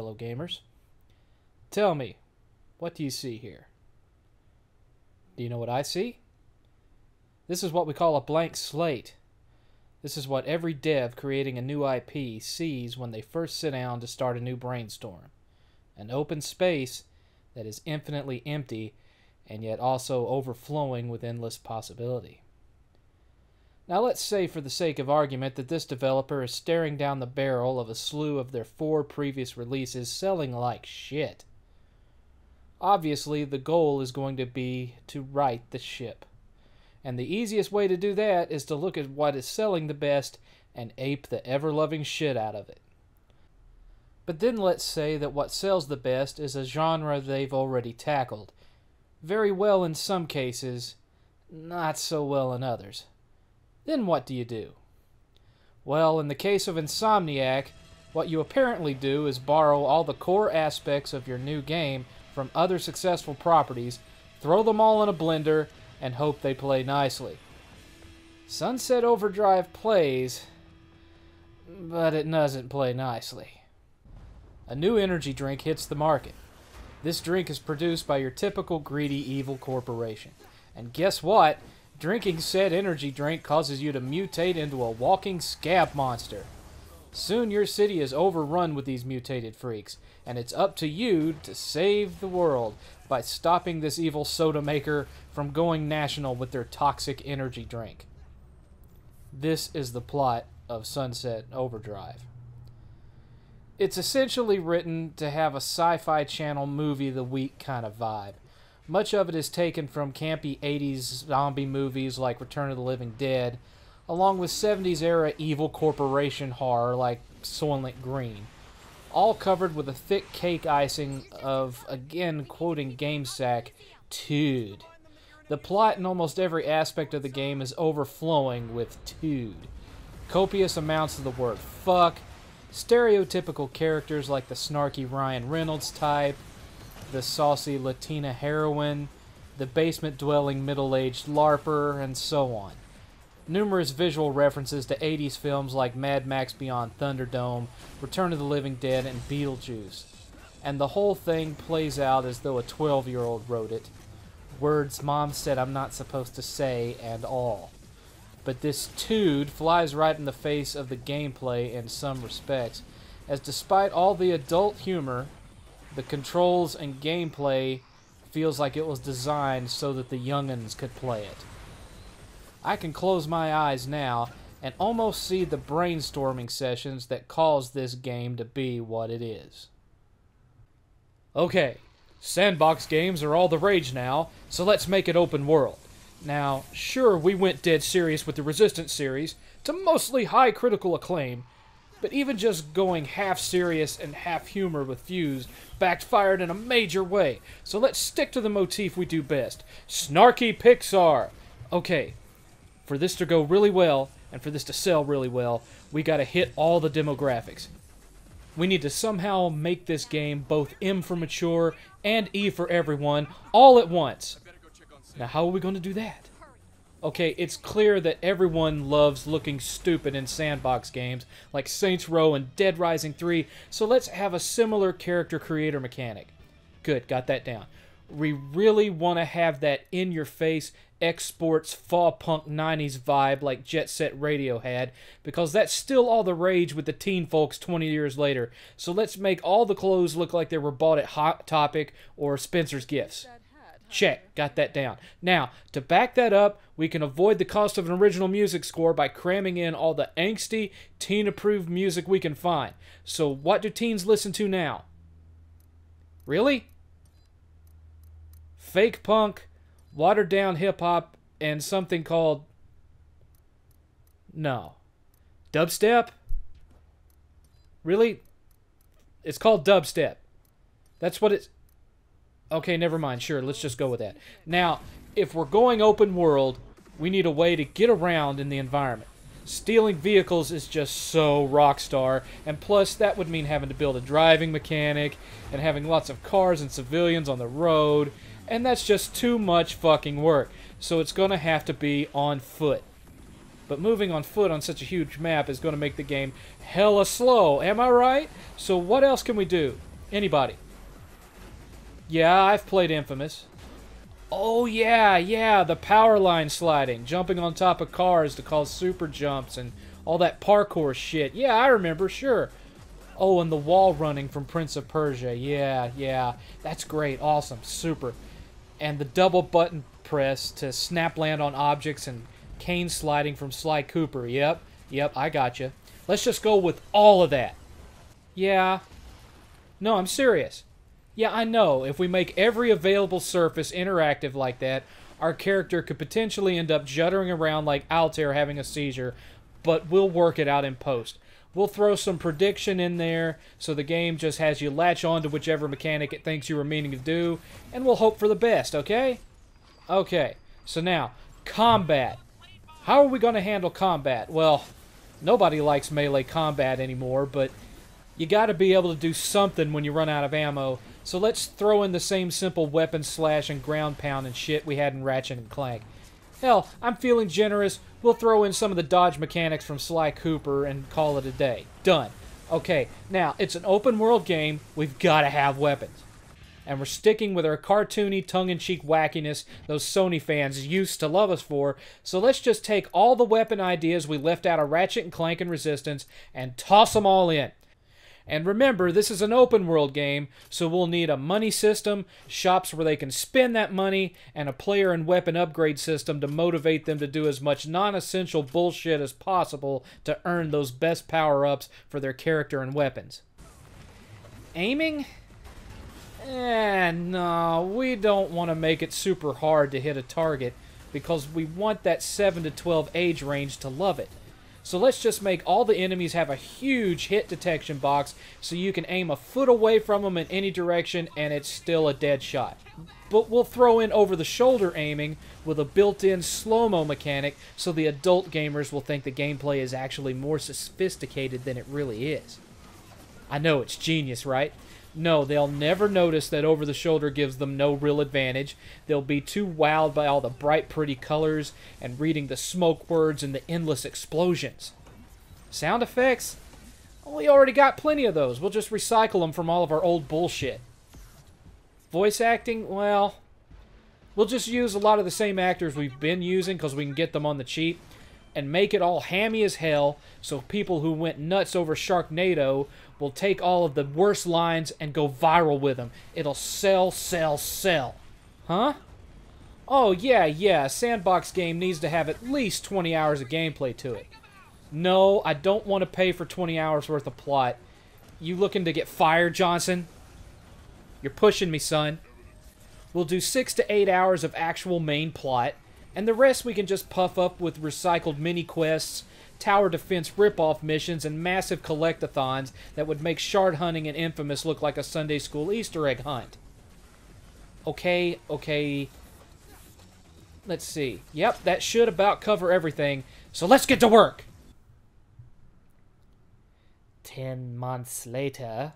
fellow gamers. Tell me, what do you see here? Do you know what I see? This is what we call a blank slate. This is what every dev creating a new IP sees when they first sit down to start a new brainstorm. An open space that is infinitely empty and yet also overflowing with endless possibility. Now let's say for the sake of argument that this developer is staring down the barrel of a slew of their 4 previous releases selling like shit. Obviously, the goal is going to be to right the ship. And the easiest way to do that is to look at what is selling the best and ape the ever-loving shit out of it. But then let's say that what sells the best is a genre they've already tackled. Very well in some cases, not so well in others. Then what do you do? Well, in the case of Insomniac, what you apparently do is borrow all the core aspects of your new game from other successful properties, throw them all in a blender, and hope they play nicely. Sunset Overdrive plays, but it doesn't play nicely. A new energy drink hits the market. This drink is produced by your typical greedy evil corporation. And guess what? Drinking said energy drink causes you to mutate into a walking scab monster. Soon your city is overrun with these mutated freaks, and it's up to you to save the world by stopping this evil soda maker from going national with their toxic energy drink. This is the plot of Sunset Overdrive. It's essentially written to have a Sci-Fi Channel movie of the week kind of vibe. Much of it is taken from campy 80s zombie movies like Return of the Living Dead, along with 70s era evil corporation horror like Soylent Green, all covered with a thick cake icing of, again quoting GameSack, "Tude." The plot in almost every aspect of the game is overflowing with tude. Copious amounts of the word fuck, stereotypical characters like the snarky Ryan Reynolds type, the saucy Latina heroine, the basement-dwelling middle-aged LARPer, and so on. Numerous visual references to 80s films like Mad Max Beyond Thunderdome, Return of the Living Dead, and Beetlejuice. And the whole thing plays out as though a 12-year-old wrote it. Words Mom said I'm not supposed to say and all. But this tude flies right in the face of the gameplay in some respects, as despite all the adult humor, the controls and gameplay feels like it was designed so that the young'uns could play it. I can close my eyes now and almost see the brainstorming sessions that caused this game to be what it is. Okay, sandbox games are all the rage now, so let's make it open world. Now, sure, we went dead serious with the Resistance series, to mostly high critical acclaim, but even just going half serious and half humor with Fuse backfired in a major way, so let's stick to the motif we do best. Snarky Pixar! Okay, for this to go really well, and for this to sell really well, we gotta hit all the demographics. We need to somehow make this game both M for mature and E for everyone, all at once. Now, how are we going to do that? Okay, it's clear that everyone loves looking stupid in sandbox games like Saints Row and Dead Rising 3, so let's have a similar character creator mechanic. Good, got that down. We really want to have that in-your-face, exports, fall punk 90s vibe like Jet Set Radio had, because that's still all the rage with the teen folks 20 years later, so let's make all the clothes look like they were bought at Hot Topic or Spencer's Gifts. Check, got that down. Now, to back that up, we can avoid the cost of an original music score by cramming in all the angsty, teen-approved music we can find. So what do teens listen to now? Really? Fake punk, watered-down hip-hop, and something called... No. Dubstep? Really? It's called dubstep. That's what it's... Okay, never mind. Sure, let's just go with that. Now, if we're going open world, we need a way to get around in the environment. Stealing vehicles is just so Rockstar, and plus that would mean having to build a driving mechanic, and having lots of cars and civilians on the road, and that's just too much fucking work. So it's going to have to be on foot. But moving on foot on such a huge map is going to make the game hella slow, am I right? So what else can we do? Anybody? Yeah, I've played Infamous. Oh, yeah, the power line sliding, jumping on top of cars to cause super jumps and all that parkour shit. Yeah, I remember, sure. Oh, and the wall running from Prince of Persia. Yeah, that's great, awesome, super. And the double button press to snap land on objects and cane sliding from Sly Cooper. Yep, I gotcha. Let's just go with all of that. Yeah. No, I'm serious. Yeah, I know. If we make every available surface interactive like that, our character could potentially end up juddering around like Altair having a seizure, but we'll work it out in post. We'll throw some prediction in there so the game just has you latch on to whichever mechanic it thinks you were meaning to do, and we'll hope for the best, okay? Okay, so now, combat. How are we going to handle combat? Well, nobody likes melee combat anymore, but you got to be able to do something when you run out of ammo, so let's throw in the same simple weapon slash and ground pound and shit we had in Ratchet and Clank. Hell, I'm feeling generous. We'll throw in some of the dodge mechanics from Sly Cooper and call it a day. Done. Okay, now, it's an open world game. We've got to have weapons. And we're sticking with our cartoony, tongue-in-cheek wackiness those Sony fans used to love us for, so let's just take all the weapon ideas we left out of Ratchet and Clank and Resistance and toss them all in. And remember, this is an open world game, so we'll need a money system, shops where they can spend that money, and a player and weapon upgrade system to motivate them to do as much non-essential bullshit as possible to earn those best power-ups for their character and weapons. Aiming? No, we don't want to make it super hard to hit a target, because we want that 7 to 12 age range to love it. So let's just make all the enemies have a huge hit detection box so you can aim a foot away from them in any direction and it's still a dead shot. But we'll throw in over-the-shoulder aiming with a built-in slow-mo mechanic so the adult gamers will think the gameplay is actually more sophisticated than it really is. I know, it's genius, right? No, they'll never notice that over-the-shoulder gives them no real advantage. They'll be too wowed by all the bright, pretty colors and reading the smoke words and the endless explosions. Sound effects? We already got plenty of those. We'll just recycle them from all of our old bullshit. Voice acting? Well, we'll just use a lot of the same actors we've been using because we can get them on the cheap and make it all hammy as hell so people who went nuts over Sharknado will take all of the worst lines and go viral with them. It'll sell. Huh? Oh, yeah, a sandbox game needs to have at least 20 hours of gameplay to it. No, I don't want to pay for 20 hours worth of plot. You looking to get fired, Johnson? You're pushing me, son. We'll do 6 to 8 hours of actual main plot, and the rest we can just puff up with recycled mini-quests, tower defense rip-off missions, and massive collectathons that would make shard hunting in Infamous look like a Sunday school Easter egg hunt. Okay. Let's see. Yep, that should about cover everything, so let's get to work! 10 months later.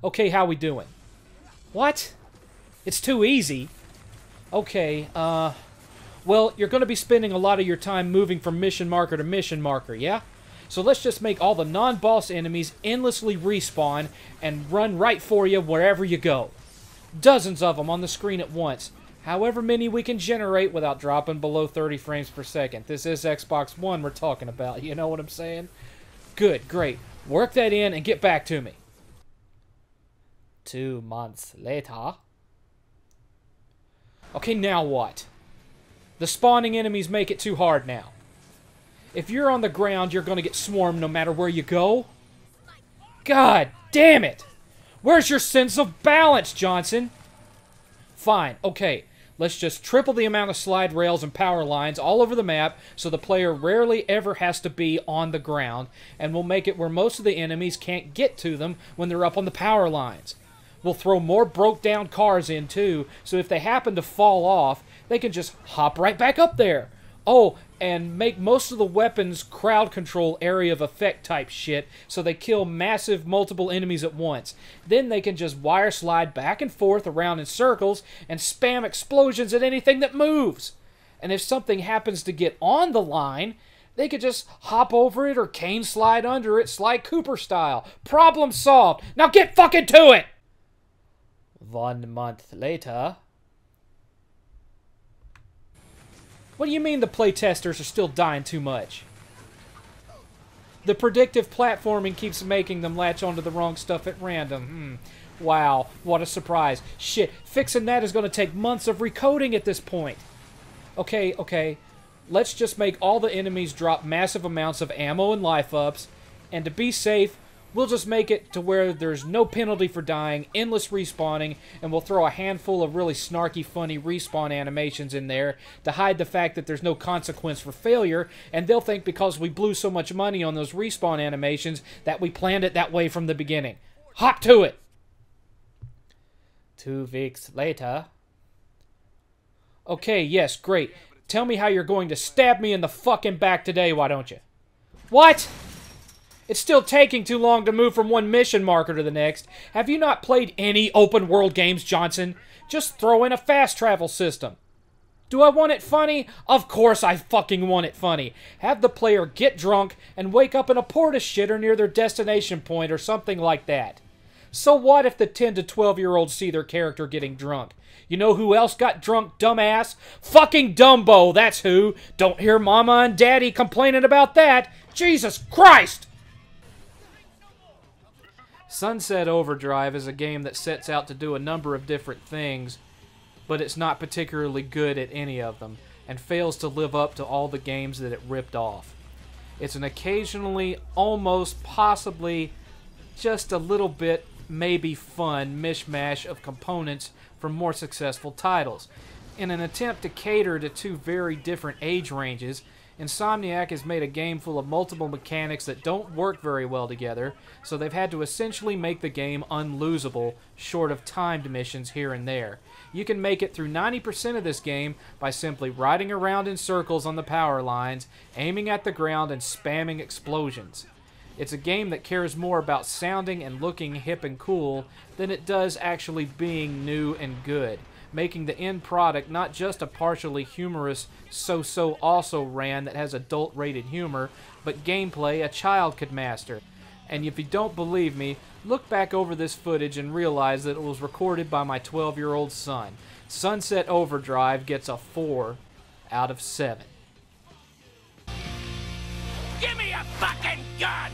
Okay, how we doing? What? It's too easy. Okay, well, you're going to be spending a lot of your time moving from mission marker to mission marker, yeah? So let's just make all the non-boss enemies endlessly respawn and run right for you wherever you go. Dozens of them on the screen at once. However many we can generate without dropping below 30 frames per second. This is Xbox One we're talking about, you know what I'm saying? Good, great. Work that in and get back to me. 2 months later. Okay, now what? The spawning enemies make it too hard now. If you're on the ground, you're going to get swarmed no matter where you go. God damn it! Where's your sense of balance, Johnson? Fine, okay. Let's just triple the amount of slide rails and power lines all over the map so the player rarely ever has to be on the ground, and we'll make it where most of the enemies can't get to them when they're up on the power lines. We'll throw more broke-down cars in, too, so if they happen to fall off, they can just hop right back up there. Oh, and make most of the weapons crowd control area of effect type shit, so they kill massive multiple enemies at once. Then they can just wire slide back and forth around in circles and spam explosions at anything that moves. And if something happens to get on the line, They could just hop over it or cane slide under it, Sly Cooper style. Problem solved. Now get fucking to it! 1 month later. What do you mean the playtesters are still dying too much? The predictive platforming keeps making them latch onto the wrong stuff at random. Wow, what a surprise. Shit, fixing that is going to take months of recoding at this point. Okay. Let's just make all the enemies drop massive amounts of ammo and life ups, and to be safe, we'll just make it to where there's no penalty for dying, endless respawning, and we'll throw a handful of really snarky, funny respawn animations in there to hide the fact that there's no consequence for failure, and they'll think because we blew so much money on those respawn animations that we planned it that way from the beginning. Hop to it! 2 weeks later. Okay, yes, great. Tell me how you're going to stab me in the fucking back today, why don't you? What? It's still taking too long to move from one mission marker to the next. Have you not played any open world games, Johnson? Just throw in a fast travel system. Do I want it funny? Of course I fucking want it funny. Have the player get drunk and wake up in a porta shitter near their destination point or something like that. So what if the 10 to 12-year-olds see their character getting drunk? You know who else got drunk, dumbass? Fucking Dumbo, that's who. Don't hear Mama and Daddy complaining about that. Jesus Christ! Sunset Overdrive is a game that sets out to do a number of different things, but it's not particularly good at any of them, and fails to live up to all the games that it ripped off. It's an occasionally, almost, possibly, just a little bit, maybe fun mishmash of components from more successful titles. In an attempt to cater to two very different age ranges, Insomniac has made a game full of multiple mechanics that don't work very well together, so they've had to essentially make the game unlosable, short of timed missions here and there. You can make it through 90% of this game by simply riding around in circles on the power lines, aiming at the ground, and spamming explosions. It's a game that cares more about sounding and looking hip and cool than it does actually being new and good, making the end product not just a partially humorous so-so also ran that has adult-rated humor, but gameplay a child could master. And if you don't believe me, look back over this footage and realize that it was recorded by my 12-year-old son. Sunset Overdrive gets a 4 out of 7. Give me a fucking gun!